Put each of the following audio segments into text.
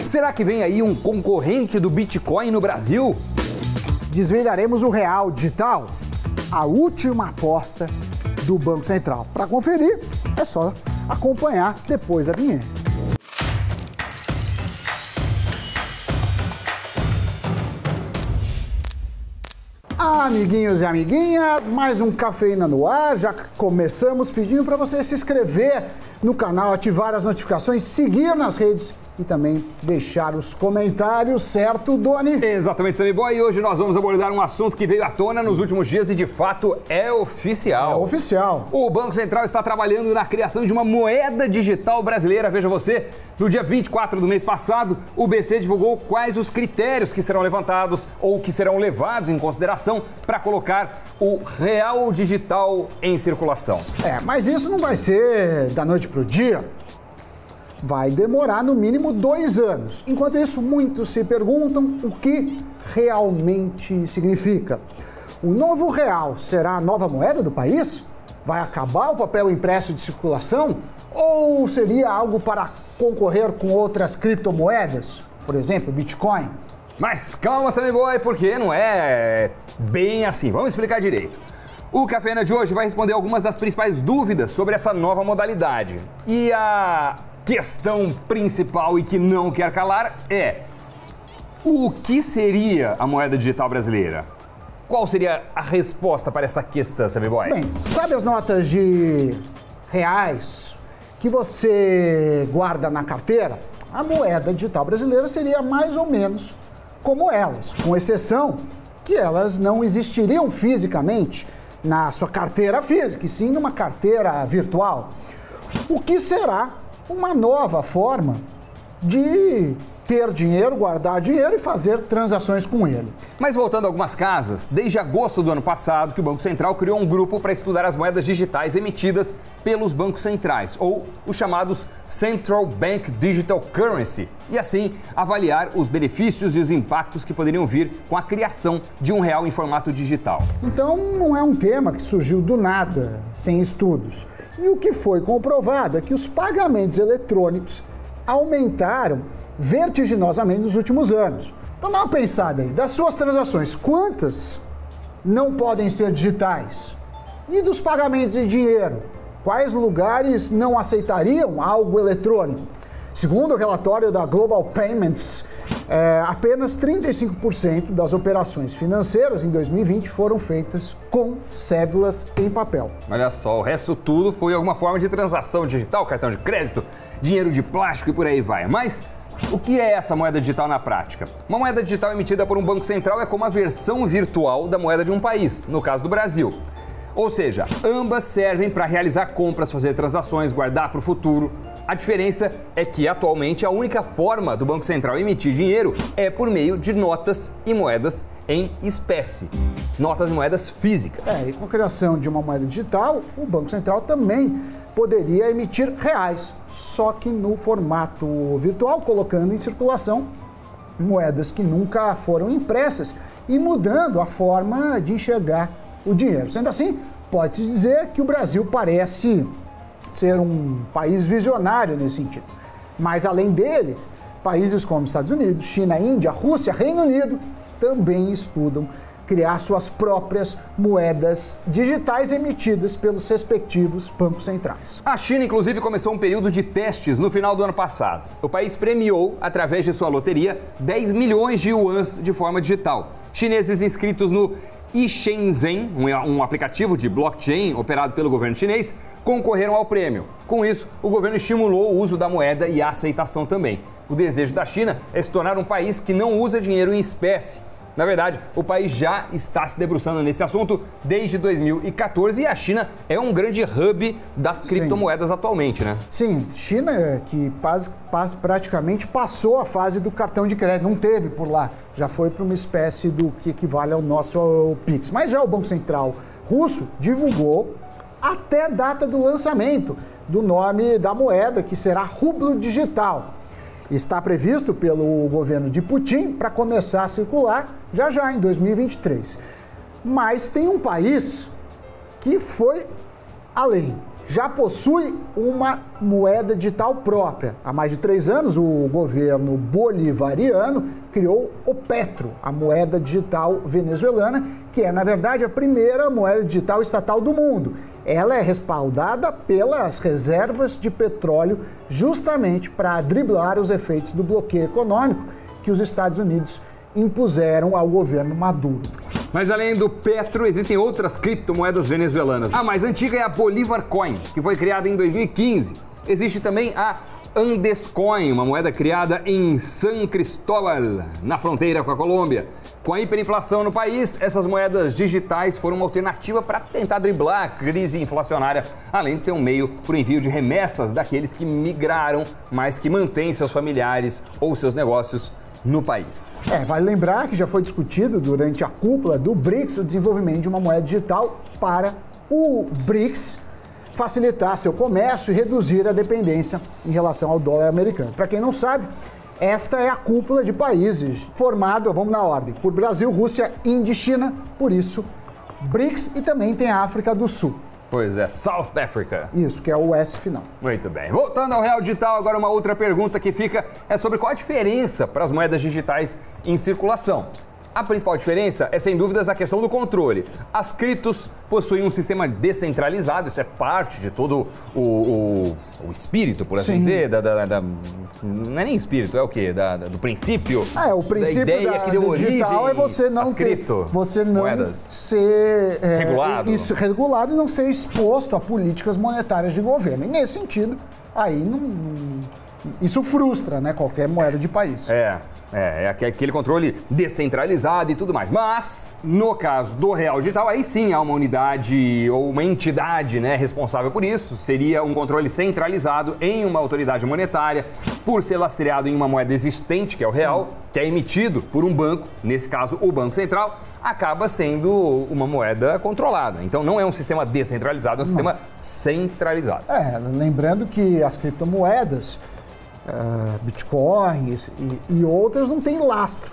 Será que vem aí um concorrente do Bitcoin no Brasil? Desvendaremos o real digital, a última aposta do Banco Central. Para conferir, é só acompanhar depois da vinheta. Amiguinhos e amiguinhas, mais um Cafeína no ar. Já começamos pedindo para você se inscrever no canal, ativar as notificações, seguir nas redes e também deixar os comentários, certo, Doni? Exatamente, Sammy Boy. E hoje nós vamos abordar um assunto que veio à tona nos últimos dias e, de fato, é oficial. É oficial. O Banco Central está trabalhando na criação de uma moeda digital brasileira. Veja você, no dia 24 do mês passado, o BC divulgou quais os critérios que serão levantados ou que serão levados em consideração para colocar o real digital em circulação. Mas isso não vai ser da noite para o dia. Vai demorar no mínimo 2 anos. Enquanto isso, muitos se perguntam o que realmente significa. O novo real será a nova moeda do país? Vai acabar o papel impresso de circulação? Ou seria algo para concorrer com outras criptomoedas? Por exemplo, Bitcoin? Mas calma, Sammy Boy, porque não é bem assim. Vamos explicar direito. O Cafeína de hoje vai responder algumas das principais dúvidas sobre essa nova modalidade. E a questão principal e que não quer calar é: o que seria a moeda digital brasileira? Qual seria a resposta para essa questão, Sammy Boy? Bem, sabe as notas de reais que você guarda na carteira? A moeda digital brasileira seria mais ou menos como elas, com exceção que elas não existiriam fisicamente na sua carteira física, e sim numa carteira virtual. O que será uma nova forma de ter dinheiro, guardar dinheiro e fazer transações com ele. Mas voltando a algumas casas, desde agosto do ano passado que o Banco Central criou um grupo para estudar as moedas digitais emitidas pelos bancos centrais, ou os chamados Central Bank Digital Currency, e assim avaliar os benefícios e os impactos que poderiam vir com a criação de um real em formato digital. Então não é um tema que surgiu do nada, sem estudos. E o que foi comprovado é que os pagamentos eletrônicos aumentaram vertiginosamente nos últimos anos. Então dá uma pensada aí, das suas transações, quantas não podem ser digitais? E dos pagamentos de dinheiro, quais lugares não aceitariam algo eletrônico? Segundo o relatório da Global Payments, apenas 35% das operações financeiras em 2020 foram feitas com cédulas em papel. Olha só, o resto tudo foi alguma forma de transação digital, cartão de crédito, dinheiro de plástico e por aí vai. Mas o que é essa moeda digital na prática? Uma moeda digital emitida por um banco central é como a versão virtual da moeda de um país, no caso do Brasil. Ou seja, ambas servem para realizar compras, fazer transações, guardar para o futuro. A diferença é que, atualmente, a única forma do Banco Central emitir dinheiro é por meio de notas e moedas em espécie. Notas e moedas físicas. E com a criação de uma moeda digital, o Banco Central também poderia emitir reais, só que no formato virtual, colocando em circulação moedas que nunca foram impressas e mudando a forma de enxergar o dinheiro. Sendo assim, pode-se dizer que o Brasil parece ser um país visionário nesse sentido. Mas, além dele, países como Estados Unidos, China, Índia, Rússia, Reino Unido também estudam criar suas próprias moedas digitais emitidas pelos respectivos bancos centrais. A China, inclusive, começou um período de testes no final do ano passado. O país premiou, através de sua loteria, 10 milhões de yuans de forma digital. Chineses inscritos no iShenzhen, um aplicativo de blockchain operado pelo governo chinês, concorreram ao prêmio. Com isso, o governo estimulou o uso da moeda e a aceitação também. O desejo da China é se tornar um país que não usa dinheiro em espécie. Na verdade, o país já está se debruçando nesse assunto desde 2014 e a China é um grande hub das criptomoedas atualmente, né? Sim, China que praticamente passou a fase do cartão de crédito, não teve por lá, já foi para uma espécie do que equivale ao nosso Pix. Mas já o Banco Central russo divulgou até a data do lançamento do nome da moeda, que será rublo digital. Está previsto pelo governo de Putin para começar a circular já em 2023. Mas tem um país que foi além. já possui uma moeda digital própria. Há mais de 3 anos, o governo bolivariano criou o Petro, a moeda digital venezuelana, que é, na verdade, a primeira moeda digital estatal do mundo. Ela é respaldada pelas reservas de petróleo justamente para driblar os efeitos do bloqueio econômico que os Estados Unidos impuseram ao governo Maduro. Mas além do Petro, existem outras criptomoedas venezuelanas. A mais antiga é a Bolívar Coin, que foi criada em 2015. Existe também a Andescoin, uma moeda criada em San Cristóbal, na fronteira com a Colômbia. Com a hiperinflação no país, essas moedas digitais foram uma alternativa para tentar driblar a crise inflacionária, além de ser um meio para o envio de remessas daqueles que migraram, mas que mantêm seus familiares ou seus negócios no país. Vale lembrar que já foi discutido durante a cúpula do BRICS o desenvolvimento de uma moeda digital para o BRICS facilitar seu comércio e reduzir a dependência em relação ao dólar americano. Para quem não sabe, esta é a cúpula de países formada, vamos na ordem, por Brasil, Rússia, Índia e China, por isso BRICS, e também tem a África do Sul. Pois é, South Africa. Isso, que é o S final. Muito bem. Voltando ao real digital, agora uma outra pergunta que fica é sobre qual a diferença para as moedas digitais em circulação. A principal diferença é, sem dúvidas, a questão do controle. As criptos possuem um sistema descentralizado, isso é parte de todo o espírito, por assim dizer, não é nem espírito, é o quê? Do princípio? O princípio da ideia que deu origem é você não moedas ser regulado e não ser exposto a políticas monetárias de governo. E nesse sentido, aí isso frustra, né, qualquer moeda de país. É aquele controle descentralizado e tudo mais. Mas, no caso do real digital, aí sim há uma unidade ou uma entidade, né, responsável por isso. Seria um controle centralizado em uma autoridade monetária, por ser lastreado em uma moeda existente, que é o real, que é emitido por um banco, nesse caso o Banco Central, acaba sendo uma moeda controlada. Então não é um sistema descentralizado, é um sistema centralizado. Lembrando que as criptomoedas, Bitcoin e outras, não têm lastro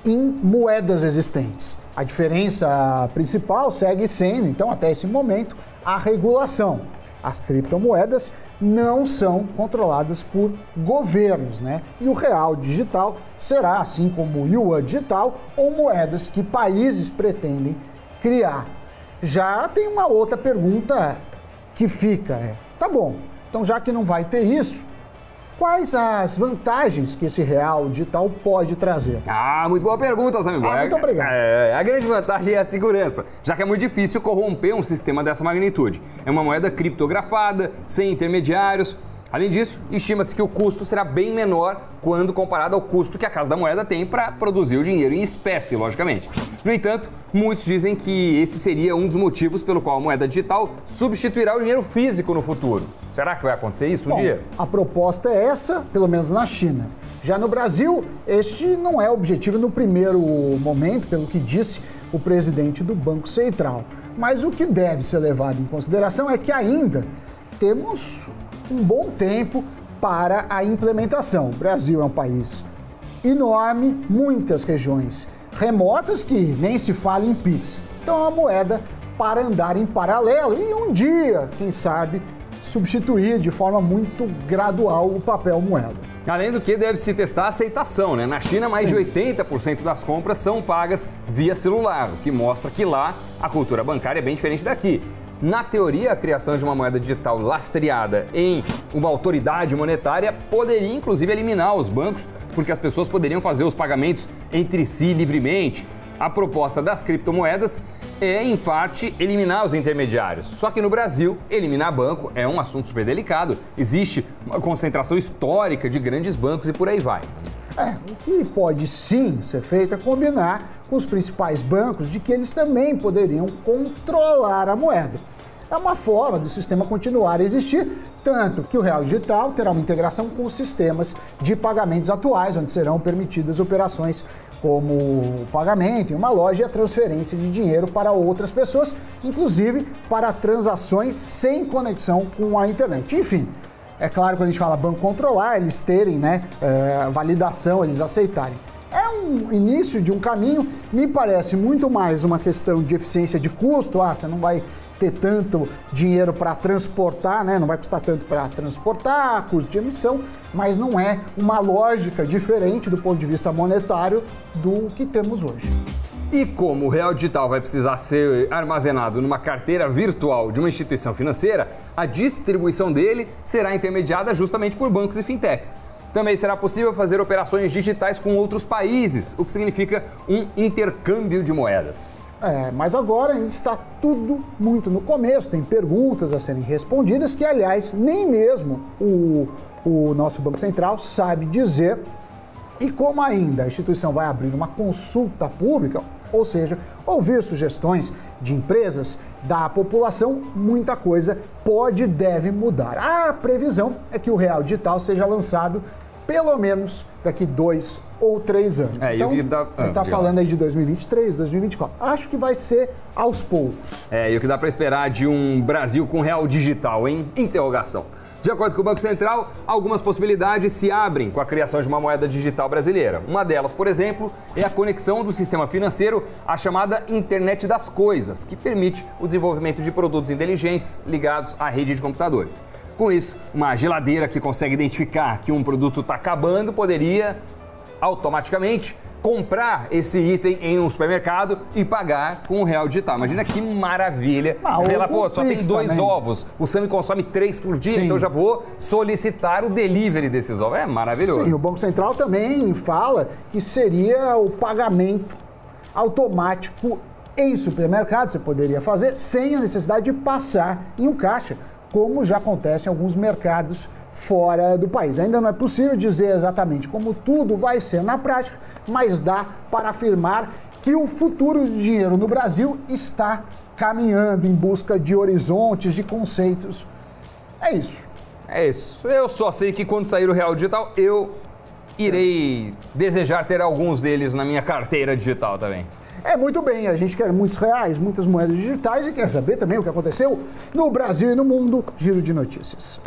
em moedas existentes. A diferença principal segue sendo, então, até esse momento, a regulação. As criptomoedas não são controladas por governos, né? E o real digital será, assim como o yuan digital, ou moedas que países pretendem criar. Já tem uma outra pergunta que fica, tá bom, então já que não vai ter isso, quais as vantagens que esse real digital pode trazer? Muito boa pergunta, Sammy Boy. Muito obrigado. A grande vantagem é a segurança, já que é muito difícil corromper um sistema dessa magnitude. É uma moeda criptografada, sem intermediários. Além disso, estima-se que o custo será bem menor quando comparado ao custo que a Casa da Moeda tem para produzir o dinheiro em espécie, logicamente. No entanto, muitos dizem que esse seria um dos motivos pelo qual a moeda digital substituirá o dinheiro físico no futuro. Será que vai acontecer isso um dia? A proposta é essa, pelo menos na China. Já no Brasil, este não é o objetivo no primeiro momento, pelo que disse o presidente do Banco Central. Mas o que deve ser levado em consideração é que ainda temos um bom tempo para a implementação. O Brasil é um país enorme, muitas regiões remotas que nem se fala em Pix. Então é uma moeda para andar em paralelo e um dia, quem sabe, substituir de forma muito gradual o papel moeda. Além do que, deve-se testar a aceitação, né? Na China, mais de 80% das compras são pagas via celular, o que mostra que lá a cultura bancária é bem diferente daqui. Na teoria, a criação de uma moeda digital lastreada em uma autoridade monetária poderia, inclusive, eliminar os bancos, porque as pessoas poderiam fazer os pagamentos entre si livremente. A proposta das criptomoedas é, em parte, eliminar os intermediários. Só que no Brasil, eliminar banco é um assunto super delicado. Existe uma concentração histórica de grandes bancos e por aí vai. O que pode sim ser feito é combinar com os principais bancos de que eles também poderiam controlar a moeda. É uma forma do sistema continuar a existir, tanto que o real digital terá uma integração com os sistemas de pagamentos atuais, onde serão permitidas operações como o pagamento em uma loja e a transferência de dinheiro para outras pessoas, inclusive para transações sem conexão com a internet. Enfim, é claro, quando a gente fala banco controlar, eles terem, validação, eles aceitarem. É um início de um caminho, me parece muito mais uma questão de eficiência de custo. Você não vai ter tanto dinheiro para transportar, né? Não vai custar tanto para transportar, custo de emissão, mas não é uma lógica diferente do ponto de vista monetário do que temos hoje. E como o real digital vai precisar ser armazenado numa carteira virtual de uma instituição financeira, a distribuição dele será intermediada justamente por bancos e fintechs. Também será possível fazer operações digitais com outros países, o que significa um intercâmbio de moedas. Mas agora ainda está tudo muito no começo, tem perguntas a serem respondidas que, aliás, nem mesmo o nosso Banco Central sabe dizer. E como ainda a instituição vai abrir uma consulta pública, ou seja, ouvir sugestões de empresas, da população, muita coisa pode e deve mudar. A previsão é que o real digital seja lançado pelo menos daqui 2 ou 3 anos. Então, ele está falando aí de 2023, 2024. Acho que vai ser aos poucos. E o que dá para esperar de um Brasil com real digital, hein? Interrogação. De acordo com o Banco Central, algumas possibilidades se abrem com a criação de uma moeda digital brasileira. Uma delas, por exemplo, é a conexão do sistema financeiro à chamada Internet das Coisas, que permite o desenvolvimento de produtos inteligentes ligados à rede de computadores. Com isso, uma geladeira que consegue identificar que um produto está acabando poderia automaticamente comprar esse item em um supermercado e pagar com o real digital. Imagina que maravilha. Ela, só tem 2 ovos, o Sami consome 3 por dia, então já vou solicitar o delivery desses ovos. É maravilhoso. Sim, o Banco Central também fala que seria o pagamento automático em supermercado. Você poderia fazer sem a necessidade de passar em um caixa, como já acontece em alguns mercados fora do país. Ainda não é possível dizer exatamente como tudo vai ser na prática, mas dá para afirmar que o futuro do dinheiro no Brasil está caminhando em busca de horizontes, de conceitos. É isso. Eu só sei que quando sair o real digital, eu irei desejar ter alguns deles na minha carteira digital também. Muito bem, a gente quer muitos reais, muitas moedas digitais e quer saber também o que aconteceu no Brasil e no mundo. Giro de notícias.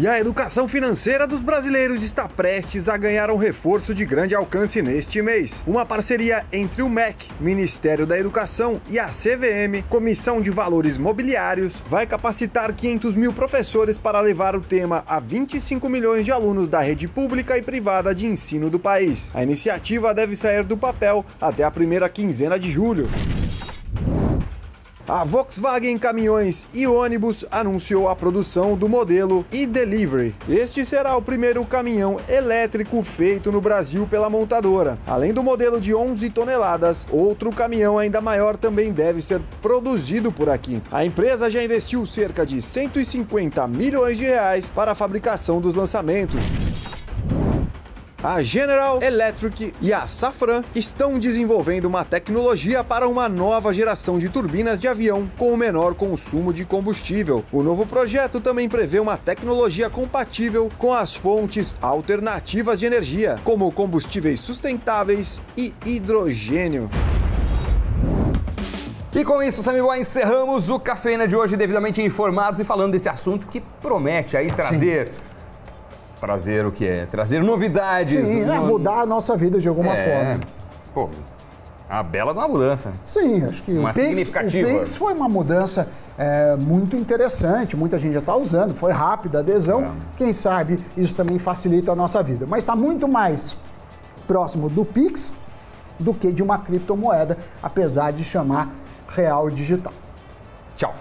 E a educação financeira dos brasileiros está prestes a ganhar um reforço de grande alcance neste mês. Uma parceria entre o MEC, Ministério da Educação, e a CVM, Comissão de Valores Mobiliários, vai capacitar 500 mil professores para levar o tema a 25 milhões de alunos da rede pública e privada de ensino do país. A iniciativa deve sair do papel até a primeira quinzena de julho. A Volkswagen Caminhões e Ônibus anunciou a produção do modelo e-Delivery. Este será o primeiro caminhão elétrico feito no Brasil pela montadora. Além do modelo de 11 toneladas, outro caminhão ainda maior também deve ser produzido por aqui. A empresa já investiu cerca de 150 milhões de reais para a fabricação dos lançamentos. A General Electric e a Safran estão desenvolvendo uma tecnologia para uma nova geração de turbinas de avião com o menor consumo de combustível. O novo projeto também prevê uma tecnologia compatível com as fontes alternativas de energia, como combustíveis sustentáveis e hidrogênio. E com isso, Sami Boy, encerramos o Cafeína de hoje, devidamente informados e falando desse assunto que promete aí trazer... Trazer o que é? Trazer novidades. Sim, mudar a nossa vida de alguma forma. A bela de uma mudança. Sim, acho que uma significativa. O Pix foi uma mudança muito interessante, muita gente já está usando, foi rápida a adesão. Quem sabe isso também facilita a nossa vida. Mas está muito mais próximo do Pix do que de uma criptomoeda, apesar de chamar real digital. Tchau.